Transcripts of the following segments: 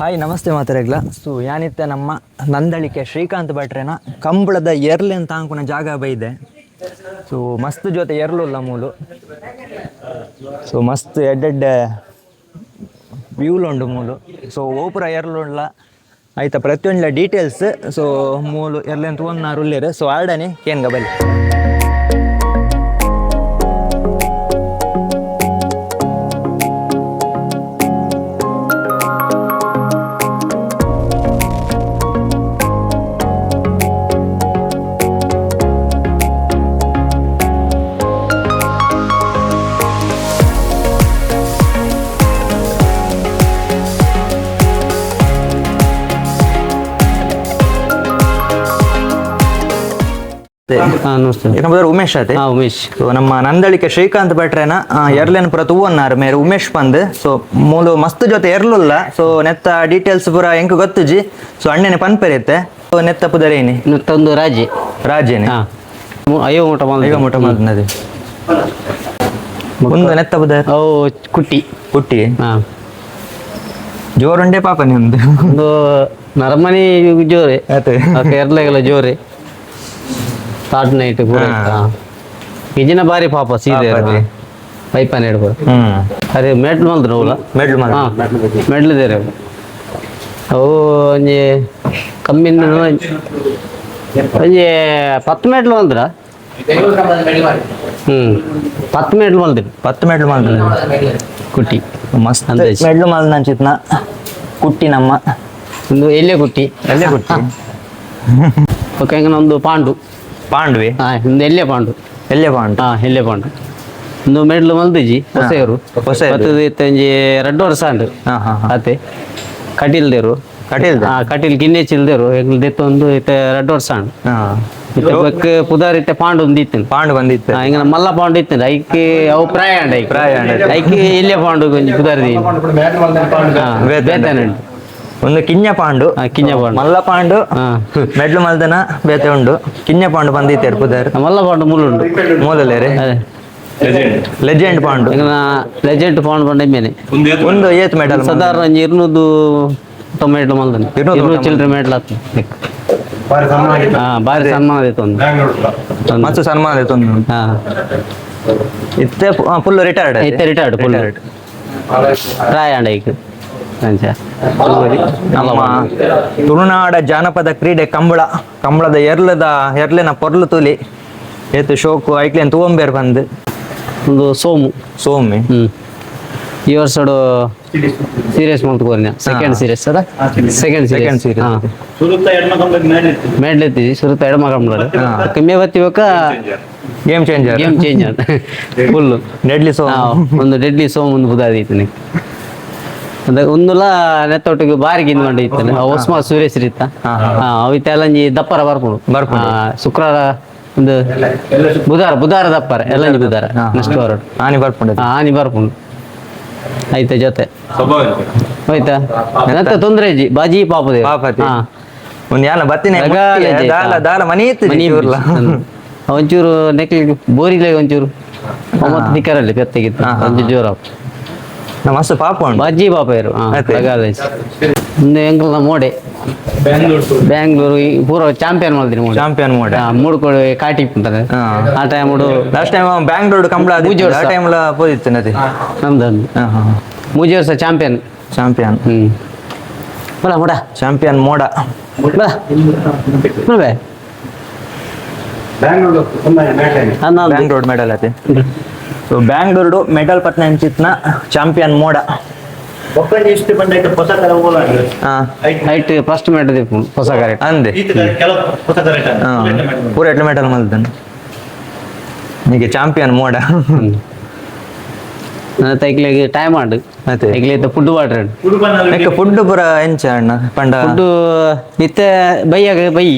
Hi ನಮಸ್ತೆ ಮಾತಾರೆಗ್ಲ. So ಯಾನಿತ್ತೆ ನಮ್ಮ Nandalike Srikanth ಭಟ್ರೇನ ಕಂಬಳದ Earle ಅಂತ ಅಂಕುನ ಜಾಗ ಬೈದೆ. ಸೊ ಮಸ್ತ್ ಜೊತೆ ಎರ್ಲುಲ್ಲ ಮೂಲು. ಸೊ ಮಸ್ತ್ ಎಡ್ಡೆಡ್ಡೆ ವ್ಯೂಲುಂಡು ಮೂಲು. ಸೊ ಓಪುರ ಎರ್ಲುಂಡ್ಲ ಆಯ್ತಾ ಪ್ರತಿಯೊಂದು ಡೀಟೇಲ್ಸ್. ಸೊ ಮೂಲು ಎರ್ಲೆನ್ ತೂನ್ನಾರು ಉಳ್ಳೇರು. ಸೊ ಆರ್ಡನೆ ಕೇನ್ಗ ಬಲ್ಲಿ. ಉಮೇಶ್ ಆತೆ. ಉಮೇಶ್ ನಮ್ಮ ನಂದಳಿಕೆ ಶ್ರೀಕಾಂತ್ ಭಟ್ರೇನ ಎರ್ಲೆನ್ ಪುರ ತೂವನ್ನಾರು ಮೇರೆ ಉಮೇಶ್ ಪಂದ್. ಸೊ ಮೂಲು ಮಸ್ತ್ ಜೊತೆ ಎರ್ಲುಲ್ಲ. ಸೊ ನೆತ್ತ ಡೀಟೇಲ್ಸ್ ಪೂರ ಎಂಕ್ ಗೊತ್ತುಜಿ. ಸೊ ಅಣ್ಣನೆ ಪನ್ಪೆರೆತ್ತೆ ನೆತ್ತ ಪುದರೇನಿ ಒಂದು ರಾಜೇನೆ ಅಯ್ಯೋ ಮೂಟ ಮಾತನದೆ ಒಂದು ನೆತ್ತ ಪುದರ್ ಕುಟ್ಟಿ ಜೋರುಂಡೆ ಪಾಪನಿ ಒಂದು ನರಮನಿ ಜೋರೆ ಎರ್ಲೆಗೆಲ್ಲ ಜೋರೆ ಸ್ಟಾರ್ಟ್ ನೈಟ್ ಪೂರ ಇಜಿನ ಬಾರಿ ಪಾಪ ಸೀದೆ ಪೈಪನ್ ಹಿಡ್ಬೋದು. ಅದೇ ಮೆಟ್ಲು ಮಲ್ದ್ರು ಅವಳ ಮೆಟ್ಲಿದ್ದೇರೆ ಅವು ಒಂಜಿ ಕಮ್ಮಿನ ಒಂಜಿ 10 ಮೆಟ್ಲು ಮಲ್ದ್ರ 10 ಮೆಟ್ಲು ಮಲ್ದ್ರಿ ಕುಟ್ಟಿ ಮಸ್ತ್ ಮೆಡ್ಲು ಮಲ್ದ ಅಂಚಿತ್ನ ಕುಟ್ಟಿ ನಮ್ಮ ಒಂದು ಎಲೆ ಕುಟ್ಟಿ ಓಕೆ ಒಂದು ಪಾಂಡುವೆ ಒಂದು ಎಲ್ಲೆ ಪಾಂಡು ಒಂದು ಮೆಡ್ಲು ಮಲ್ದಿಜಿ ಹೊಸೆಯರು ಒಂಜಿ 2 ವರ್ಷ ಅಂಡು ಅತ್ತೆ ಕಟೀಲ್ದೇರು ಕಟೀಲ್ ಗಿನ್ನೆ ಚಿಲ್ದೇರು ದೆತ್ತು ಒಂದು 2 ವರ್ಷ ಅಂಡು ಪುದಾರ್ ಇತ್ತೆ ಪಾಂಡು ಬಂದಿತ್ತು ಹಿಂಗ ಮಲ್ಲ ಪಾಂಡು ಇತ್ತು ಐಕೆ ಅವು ಪ್ರಾಯ ಐಕೆ ಎಲ್ಲೆ ಪಾಂಡು ಕೊಂಚ ಪುದಾರಿ ಬೇತಾನೆ ಉಂಟು ಒಂದು ಕಿಂಜ ಪಾಂಡು ಮಲ್ಲ ಪಾಂಡು ಮೆಡ್ಲು ಮಲ್ದನ ಬೇತೆ ಉಂಡು. ಕಿಂಜ ಪಾಂಡು ಬಂದಿತ್ತೆ ಪುದರ್ ಮಲ್ಲ ಪಾಂಡು ಮೂಲಲೇರೆ ಲೆಜೆಂಡ್ ಪಾಂಡು ಬಂಡ ಮೇಲೆ ಒಂದು ಏತ್ ಮೆಡಲ್ ಸಾಧಾರಣ 200 ಮೆಡ್ಲು ಮಲ್ದನ 200 ಚಿಲ್ಲರೆ ಮೆಡ್ಲ್ ಆತ ಬಾರಿ ಸನ್ಮಾನ ಆಯ್ತು ಒಂದು ಮಸ್ತ್ ಸನ್ಮಾನ ಆಯ್ತು ಒಂದು ಇತ್ತೆ ಫುಲ್ ರಿಟೈರ್ಡ್ ಪ್ರಾಯ ಅಂಡ ಈಗ ನಮ್ಮ ತುಳುನಾಡ ಜಾನಪದ ಕ್ರೀಡೆ ಕಂಬಳದ ಎರ್ಲೆನ ಪೊರ್ಲು ತುಲಿ ಏತು ಶೋಕು ಐಕ್ಲೇನ್ ತೂವಂಬೇರ್ ಬಂದು ಒಂದು ಸೋಮಿ ಈ ವರ್ಷ ಸೀರಿಯಸ್ ಮಾಡ್ಕೋರಿ ಸೆಕೆಂಡ್ ಸೀರಿಯಸ್ ಅದ ಸೆಕೆಂಡ್ ಸೀರಿಯಸ್ ಮೇಡ್ಲೆತ್ತಿ ಸುರುತ್ತ ಎಡಮ ಕಂಬಳ ಕಮ್ಮಿ ಬತ್ತಿವಕ್ಕ ಗೇಮ್ ಚೇಂಜರ್ ಫುಲ್ ಒಂದು ಡೆಡ್ಲಿ ಸೋಮ್ ಒಂದು ಬುದಾದೀತನೆ ಅದ ಒಂದುಲ ನೆತ್ತೊಟ್ಟಿಗೆ ಬಾರಿ ಗಿಂದ್ಕೊಂಡು ಇತ್ತಾನೆ ಒಸ್ಮಾ ಸುರೇಶ್ ಇತ್ತ ಅವಿತೆಲ್ಲಂಜಿ ದಪ್ಪರ ಬರ್ಕೊಂಡು ಶುಕ್ರವಾರ ಒಂದು ಬುಧವಾರ ದಪ್ಪರ ಎಲ್ಲಂಜಿ ಬುಧವಾರ ನೆಕ್ಸ್ಟ್ ವಾರ ಆನಿ ಬರ್ಕೊಂಡು ಆಯ್ತಾ ಜೊತೆ ಹೋಯ್ತಾ ನೆತ್ತ ತೊಂದ್ರೆ ಇಜ್ಜಿ ಬಾಜಿ ಪಾಪದೇ ಒಂಚೂರು ನೆಕ್ಲಿ ಬೋರಿಲೆ ಒಂಚೂರು ದಿಕ್ಕರಲ್ಲಿ ಕತ್ತೆಗಿತ್ತು ಒಂಚೂರು ಜೋರ ಮಸ್ತ್ ಪಾಪ ಬಾಜಿ ಪಾಪ ಇರು ಒಂದು ಎಂಕಲ್ನ ಮೋಡೆ ಬ್ಯಾಂಗ್ಳೂರು ಪೂರ ಚಾಂಪಿಯನ್ ಮಾಡಿದ್ರಿ ಮೂಡ್ಕೊಳ್ಳಿ ಕಾಟಿ ಅಂತಾರೆ ಆ time last time Bangalore Kambala ನಮ್ದು 3 ವರ್ಷ ಚಾಂಪಿಯನ್ ಬಲ ಮೋಡ ಚಾಂಪಿಯನ್ ಮೋಡ ಬ್ಯಾಂಗ್ಳೂರು ಮೆಡಲ್ ಐತಿ. ಸೊ ಬ್ಯಾಂಗ್ಳೂರು ಮೆಡಲ್ ಪತ್ನ ಅಂಚಿತ್ನ ಚಾಂಪಿಯನ್ ಮೋಡ ಹೈಟ್ ಫಸ್ಟ್ ಮೆಡಲ್ ಹೊಸ ಗಾಡಿ ಅಂದೆ ಪೂರ ಎಟ್ಲ ಮೆಡಲ್ ಮಲ್ದನ್ ಈಗ ಚಾಂಪಿಯನ್ ಮೋಡ ತೈಕ್ಲಿಗೆ ಟೈಮ್ ಆಡು ಮತ್ತೆ ಫುಡ್ ವಾಟರ್ ಫುಡ್ ಪೂರ ಎಂಚ ಅಣ್ಣ ಪಂಡ ಫುಡ್ ನಿತ್ಯ ಬೈಯಾಗ ಬೈ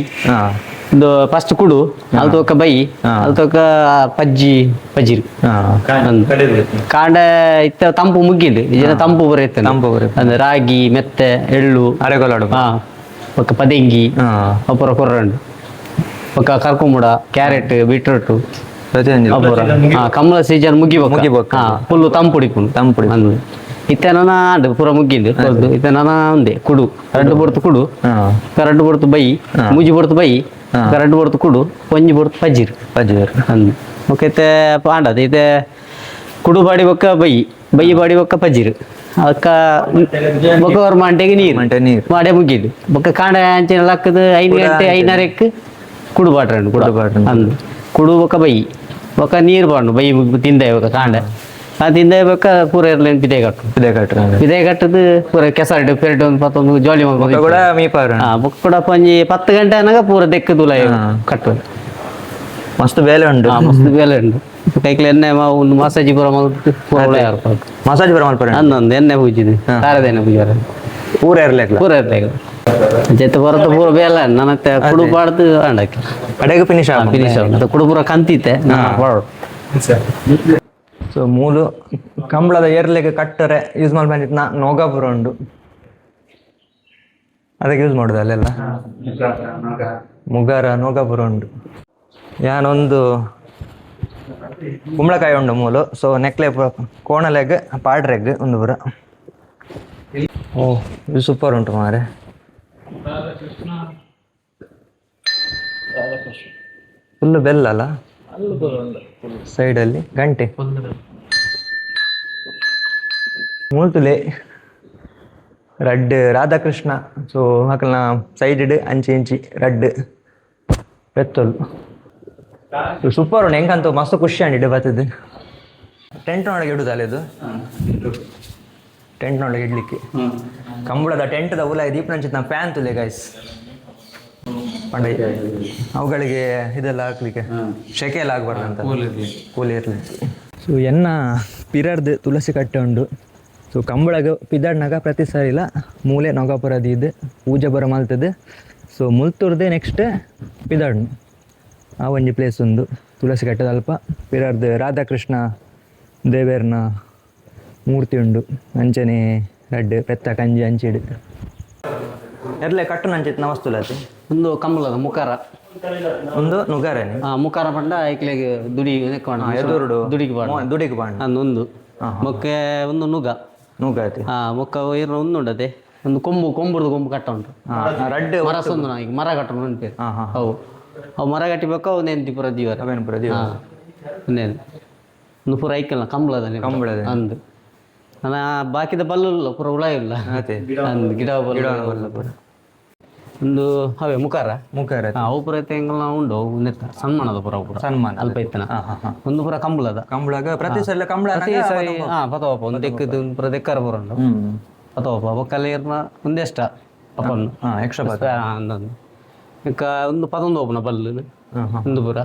ಒಂದು ಫಸ್ಟ್ ಕುಡು ಅಲ್ತೋಕ ಬೈ ಅಲ್ತೋಕ ಪಜ್ಜಿರು ಕಾಂಡ ಇತ್ತ ತಂಪು ಮುಗ್ಗಿಂಡು ಇದನ್ನ ತಂಪು ಬರುತ್ತೆ ಅಂದ್ರೆ ರಾಗಿ ಮೆತ್ತೆ ಎಳ್ಳು ಅರೆಗೊಲಾಡು ಒಕ್ಕ ಪದಂಗಿ ಒಬ್ಬರ ಕೊರ್ರಂಡು ಒಕ್ಕ ಕರ್ಕೊಂಬುಡ ಕ್ಯಾರೆಟ್ ಬೀಟ್ರೂಟ್ ಕಮಲ ಸೀಸನ್ ಮುಗಿಬೇಕು ಫುಲ್ ತಂಪುಡಿಕೊಂಡು ತಂಪುಡಿ ಇತ್ತನ ಆಂಡು ಪೂರ ಮುಗ್ಗಿಂದು ಕೊರ್ದು ಇತ್ತನ ಒಂದೇ ಕುಡು ಕರೆಂಟ್ ಬಡ್ತು ಕುಡು ಕರೆಂಟ್ ಬಡ್ತು ಬೈ ಮುಜಿ ಬಡ್ತು ಬೈ ಕರೆಂಟ್ ಬಡ್ತು ಕುಡು ಒಂಜಿ ಬಡ್ತು ಪಜೀರ್ ಅಂದು ಮುಖೈತೆ ಪಾಂಡದ ಇದೆ ಕುಡು ಬಾಡಿ ಬೊಕ್ಕ ಬೈ ಬಾಡಿ ಬೊಕ್ಕ ಪಜೀರ್ ಅಕ್ಕ ಬೊಕ್ಕ ಅವ್ರ ಮಂಟೆಗೆ ನೀರು ಮಾಡೇ ಮುಗಿದು ಬೊಕ್ಕ ಕಾಂಡ ಅಂಚಿನ ಲಕ್ಕದ 5 ಗಂಟೆ 5:30ಕ್ಕೆ ಕುಡು ಬಾಟ್ರಂಡು ಅಂದು ಕುಡು ಬೊಕ್ಕ ಬೈ ಬೊಕ್ಕ ನೀರು ಬಾಂಡು ಬೈ ತಿಂದೆ ಬೊಕ್ಕ ಕಾಂಡ ಆ ತಿಂದೆ ಬೊಕ್ಕ ಪೂರ ಇರ್ಲೇನು ಪಿದೆ ಕಟ್ಟದು ಪೂರ ಕೆಸರು ಪೆರಡು ಒಂದು ಪತ್ತೊಂದು ಜೋಲಿ ಮಗ ಬೊಕ್ಕ ಕೂಡ ಪಂಜಿ 10 ಗಂಟೆ ಅನ್ನಗ ಪೂರ ದೆಕ್ಕ ತುಲ ಕಟ್ಟುದು ಮಸ್ತ್ ಬೇಲೆ ಉಂಟು ಕೈಕ್ಲ ಎಣ್ಣೆ ಒಂದು ಮಸಾಜಿ ಪೂರ ಮಸಾಜ್ ಬರ ಮಲ್ಪರೆ ಅಂದೊಂದು ಎಣ್ಣೆ ಪೂಜಿದೆ ತಾರದ ಎಣ್ಣೆ ಪೂಜಾರ ಪೂರ ಇರ್ಲಿಕ್ಕೆ ಜೊತೆ ಬರತ್ತ ಪೂರ ಬೇಲ ನನ್ನತ್ತೆ ಕುಡು ಪಾಡ್ದು ಅಂಡಕ್ಕೆ ಕಡೆಗೆ ಫಿನಿಶ್ ಕುಡು ಪೂರ ಕಂತಿತ್ತೆ ಸೊ ಮೂಲು ಕಂಬಳದ ಏರ್ಲೆಗೆ ಕಟ್ಟರೆ ಯೂಸ್ ಮಾಡ್ಬಂದಿತ್ತು ನೊಗಪುರ ಉಂಡು ಅದಕ್ಕೆ ಯೂಸ್ ಮಾಡುದು ಅಲ್ಲೆಲ್ಲ ಮುಗಾರ ನೊಗಪುರ ಉಂಡು ಯಾನೊಂದು ಕುಂಬಳಕಾಯಿ ಉಂಡು ಮೂಲು ಸೊ ನೆಕ್ಲೆ ಕೋಣಲೆಗ್ ಪಾಡ್ರೆಗ್ ಒಂದು ಪುರ ಓ ಇದು ಸೂಪರ್ ಉಂಟು ಮಾರೆ ಫುಲ್ಲು ಬೆಲ್ಲ ಅಲ್ಲ ಸೈಡಲ್ಲಿ ಗಂಟೆ ಮೂಲ್ತುಲೆ ರಡ್ ರಾಧಾಕೃಷ್ಣ ಸೊ ಹಾಕಲ್ನ ಸೈಡ್ ಅಂಚಿ ಇಂಚಿ ರಡ್ ಬೆತ್ತಲು ಸೂಪರ್ ಉಂಟು ಹೆಂಗಂತೂ ಮಸ್ತ್ ಖುಷಿ ಅಂಡಿಡು ಬರ್ತದೆ ಟೆಂಟ್ನೊಳಗೆ ಇಡುದಲ್ಲ ಇದು ಟೆಂಟ್ನೊಳಗೆ ಇಡ್ಲಿಕ್ಕೆ ಕಂಬಳದ ಟೆಂಟ್ದ ಉಲಾಯಿ ದೀಪನಂಚಿತ್ ನಾ ಫ್ಯಾನ್ ತುಲೆ ಗೈಸ್ ಪಂಡ ಅವುಗಳಿಗೆ ಇದೆಲ್ಲ ಹಾಕ್ಲಿಕ್ಕೆ ಶೆಕೆ ಎಲ್ಲ ಆಗ್ಬಾರ್ದು ಅಂತ ಕೂಲಿ ಇರಲಿ ಸೊ ಎನ್ನ ಪಿರರ್ದು ತುಳಸಿ ಕಟ್ಟೆ ಉಂಡು ಸೊ ಕಂಬಳಗ ಪಿದಾಡ್ನಾಗ ಪ್ರತಿ ಸಾರಿಲ್ಲ ಮೂಲೆ ನೊಗಪುರದಿ ಇದು ಪೂಜೆ ಬರ ಮಲ್ತದೆ ಸೊ ಮುಲ್ತುರ್ದೆ ನೆಕ್ಸ್ಟ್ ಪಿದಾಡ್ನು ಆ ಒಂಜಿ ಪ್ಲೇಸ್ ಉಂದು ತುಳಸಿ ಕಟ್ಟೆದ ಅಲ್ಪ ಪಿರರ್ದು ರಾಧಾಕೃಷ್ಣ ದೇವೇರ್ನ ಮೂರ್ತಿ ಉಂಡು ಅಂಚನೆ ರಡ್ಡು ಪೆತ್ತ ಕಂಜಿ ಅಂಚಿಡು ಎರ್ಲೆ ಕಟ್ಟು ನಂಚಿತ್ ನವಸ್ತುಲತಿ ಒಂದು ಕಂಬಳದ ಮುಖಾರ ಒಂದು ನುಗಾರೇನೆ ಮುಖಾರ ಪಂಡ ಐಕ್ಲೆಗೆ ದುಡಿ ಎದುರುಡು ದುಡಿಗೆ ಬಾಂಡ ಅಂದೊಂದು ಮೊಕ್ಕೆ ಒಂದು ನುಗಾತಿ ಮೊಕ್ಕ ಇರೋ ಒಂದು ಉಂಡತೆ ಒಂದು ಕೊಂಬುರ್ದು ಕೊಂಬು ಕಟ್ಟ ಉಂಟು ರಡ್ಡು ಮರಸೊಂದು ಈಗ ಮರ ಕಟ್ಟ ಉಂಟು ಅವು ಮರ ಕಟ್ಟಿಬೇಕ ಒಂದು ಎಂತಿ ಪುರ ಜೀವರ ಒಂದೇನು ಒಂದು ಪೂರ ಐಕಲ್ಲ ಕಂಬಳದ ಅಂದು ನಾನು ಬಾಕಿದ ಬಲ್ಲ ಪೂರ ಹುಳ ಇಲ್ಲ ಅಂದು ಗಿಡ ಒಂದು ಅವೇ ಮುಖಾರ ಅವು ಪುರ ತೆಂಗಲ್ ಉಂಡು ನೆತ್ತ ಸನ್ಮಾನದ ಪುರ ಸನ್ಮಾನ ಅಲ್ಪ ಇತ್ತನ ಒಂದು ಪುರ ಕಂಬಳಗ ಪ್ರತಿ ಸಲ ಪ್ರತಿ ಸರಿ ಪತವಪ್ಪ ಒಂದು ದೆಕ್ಕದು ಪುರ ದೆಕ್ಕರ ಪುರ ಉಂಡು ಪತವಪ್ಪ ಬೊಕ್ಕಲ್ಲ ಇರ್ನ ಒಂದೆಷ್ಟ ಅಪ್ಪನ್ನು ಎಕ್ಸ್ಟ್ರಾ ಅಂದೊಂದು ಈಗ ಒಂದು 11 ಓಪನ ಬಲ್ಲು ಒಂದು ಪುರ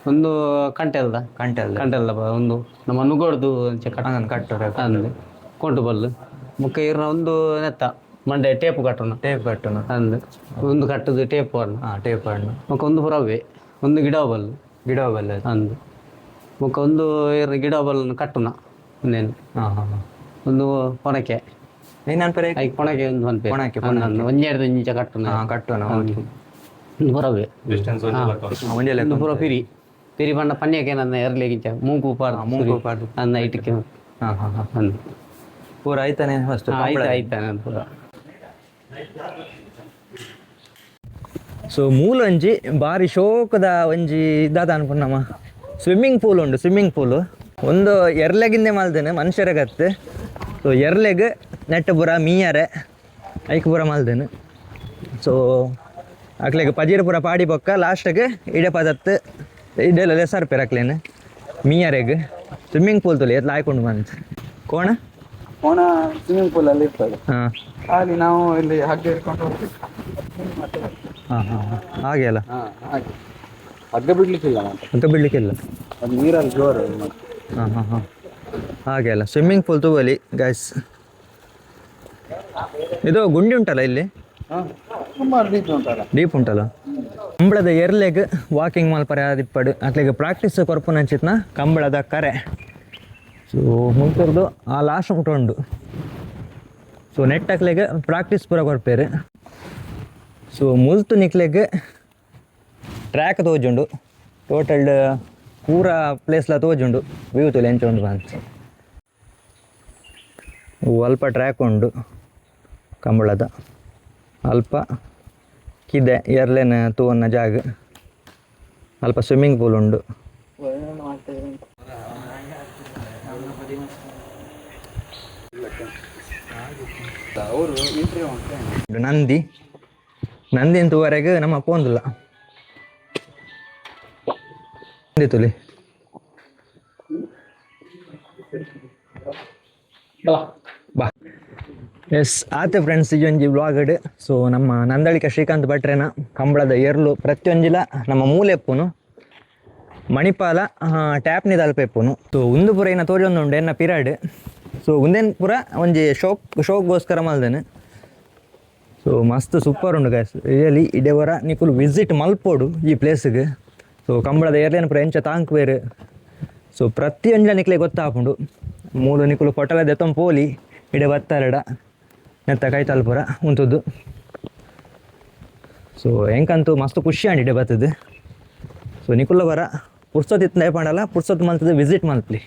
ಒಂದು ಕಂಟೆಲ್ದ ಒಂದು ನಮ್ಮ ನುಗೋಡ್ದು ಕಟ್ಟರೆ ಅಂದು ಕೊಂಟು ಬಲ್ಲು ಮುಖ ಇರ್ನ ಒಂದು ನೆತ್ತ ಮಂಡೆ ಟೇಪ್ ಕಟ್ಟೋಣ ಅಂದು ಒಂದು ಕಟ್ಟದು ಟೇಪ್ ಹಣ್ಣು ಮುಖ ಒಂದು ಪುರವೇ ಒಂದು ಗಿಡ ಬಲ್ಲು ಅಂದು ಮುಖ ಒಂದು ಗಿಡ ಬಲ್ಲನ್ನು ಕಟ್ಟುನ ಇನ್ನೇನು ಒಂದು ಪೊಣಕೆ ಪೊಣಕೆ ಒಂದು ಒಂದೆರಡು ಇಂಚ ಕಟ್ಟುನ ಒಂದು ಪುರವೇ ಒಂದು ಪುರ ಪಿರಿ ಪಂಡ ಪನ್ಯಕ್ಕೆ ನನ್ನ ಎರಲೇಗಿಂಚ ಮೂಗು ಪಾಡು ನನ್ನ ಇಟ್ಟಕ್ಕೆ ಅಂದು ಪೂರ ಆಯ್ತಾನೆ ಆಯ್ತಾನೆ ಪೂರ ಸೊ ಮೂಲ ಒಂಜಿ ಬಾರಿ ಶೋಕದ ಒಂಜಿ ಇದಾದ ಅನ್ಕೊಂಡಮ್ಮ ಸ್ವಿಮ್ಮಿಂಗ್ ಪೂಲ್ ಒಂದು ಎರ್ಲೆಗಿಂದೆ ಮಲ್ದೇನೆ ಮನುಷ್ಯರಗತ್ತೆ ಸೊ ಎರ್ಲೆಗ್ ನೆಟ್ಟ ಪೂರ ಮೀಯರೆ ಐಕ್ ಪೂರ ಮಲ್ದೇನೆ ಸೊ ಅಕ್ಲೆಗ್ ಪಜೀರ್ ಪೂರ ಪಾಡಿ ಬೊಕ್ಕ ಲಾಸ್ಟ್ಗೆ ಇಡೆ ಪದತ್ತು ಇದೆಲ್ಲ ಲೆಸರ್ಪೇರ್ ಅಕ್ಲೇನು ಮೀಯರೆಗ್ ಸ್ವಿಮ್ಮಿಂಗ್ ಪೂಲ್ ತುಲಿ ಎತ್ಲ ಆಯ್ಕೊಂಡು ಬಂತ ಕೋಣ ಸ್ವಿಮ್ಮಿಂಗ್ ಪೂಲ್ ಅಲ್ಲಿ ಇರ್ತದೆ ಅಲ್ಲಿ ನಾವು ಇಲ್ಲಿ ಹಗ್ಗ ಇಟ್ಕೊಂಡು ಹೋಗ್ತೀವಿ ಹಾಗೆ ಅಲ್ಲ ಹಗ್ಗ ಬಿಡ್ಲಿಕ್ಕಿಲ್ಲ ಅದು ನೀರಲ್ಲಿ ಜೋರು ಹಾಗೆ ಅಲ್ಲ ಸ್ವಿಮ್ಮಿಂಗ್ ಪೂಲ್ ತಗೋಲಿ ಗೈಸ್ ಇದು ಗುಂಡಿ ಉಂಟಲ್ಲ ಇಲ್ಲಿ ಡೀಪ್ ಉಂಟಲ್ಲ ಕಂಬಳದ ಎರ್ಲೆಗ್ ವಾಕಿಂಗ್ ಮಲ್ಪರೆ ಆದಿಪ್ಪಡು ಅತ್ಲೆಗೆ ಪ್ರಾಕ್ಟೀಸ್ ಕೊರ್ಪುನ ಅಂಚಿತ್ನ ಕಂಬಳದ ಕರೆ ಸೊ ಮುಂತುರ್ದು ಆ ಲಾಸ್ಟ್ ಉಂಟು ಸೊ ನೆಟ್ ಹಾಕ್ಲೆಗೆ ಪ್ರಾಕ್ಟೀಸ್ ಪೂರ ಕೊರ್ಪೇರು ಸೊ ಮುಲ್ತು ನಿಕ್ಲೆಗೆ ಟ್ರ್ಯಾಕ್ ತೋಜುಂಡು ಟೋಟಲ್ ಪೂರ ಪ್ಲೇಸ್ಲ ತೋಜುಂಡು ವ್ಯೂ ತುಲೆ ಎಂಚ ಉಂಡು ಅಂತ ಅಲ್ಪ ಟ್ರ್ಯಾಕ್ ಉಂಡು ಕಂಬಳದ ಅಲ್ಪ ಕಿದೆ ಎರ್ಲೆನ ತೂವನ್ನ ಜಾಗ ಅಲ್ಪ ಸ್ವಿಮ್ಮಿಂಗ್ ಪೂಲ್ ಉಂಡು. ನಂದಿ ಅಂತೂವರೆಗೆ ನಮ್ಮ ಅಪ್ಪ ಒಂದಿಲ್ಲ ತುಲಿ ಬಾ ಎಸ್ ಆತ ಫ್ರೆಂಡ್ಸ್ ಈ ಒಂಜಿ ವ್ಲಾಗಡ್. ಸೊ ನಮ್ಮ ನಂದಳಿಕೆ ಶ್ರೀಕಾಂತ್ ಭಟ್ರೇನ ಕಂಬಳದ ಎರ್ಲು ಪ್ರತಿಯೊಂಜಿಲ ನಮ್ಮ ಮೂಲೆ ಎಪ್ಪುನು ಮಣಿಪಾಲ ಟ್ಯಾಪ್ನಿ ತಲುಪೆಪ್ಪುನು. ಸೊ ಉಂದು ಪೂರ ಇನ್ನು ತೋರಿ ಉಂಡು ಎನ್ನ ಪಿರಾಡ್. ಸೊ ಉಂದೇನು ಪೂರ ಒಂಜಿ ಶೋಕ್ಗೋಸ್ಕರ ಮಲ್ದೇನೆ. ಸೊ ಮಸ್ತ್ ಸೂಪರ್ ಉಂಡು ಗೈಸ್ ರಿಯಲಿ. ಇಡೇವರ ನಿಕುಲು ವಿಸಿಟ್ ಮಲ್ಪೋಡು ಈ ಪ್ಲೇಸ್ಗೆ. ಸೊ ಕಂಬಳದ ಏರ್ಲೇನು ಪೂರ ಎಂಚ ತಾಂಕ್ ಬೇರು. ಸೊ ಪ್ರತಿಯೊಂಜಿಲ ನಿಕ್ಲೆ ಗೊತ್ತಾಪುಂಡು ಮೂಲು ನಿಕುಲು ಕೊಟ್ಟಲ ದೆತ್ತೊಂದು ಪೋಲಿ ಇಡೆ ಬತ್ತಾರಡ ನೆತ್ತ ಕೈ ತಲ್ಪುರ ಉಂತದ್ದು. ಸೊ ಹೆಂಕಂತೂ ಮಸ್ತ್ ಖುಷಿ ಆಂಡಿಡೆ ಬರ್ತದೆ. ಸೊ ನಿಕುಲ್ಲ ಬರ ಪುರ್ಸೊತ್ತು ಇತ್ತು ಪಂಡಲ್ಲ ಪುರ್ಸೊತ್ತು ಮಲ್ತದೆ ವಿಸಿಟ್ ಮಲ್ಪ್ಲಿ.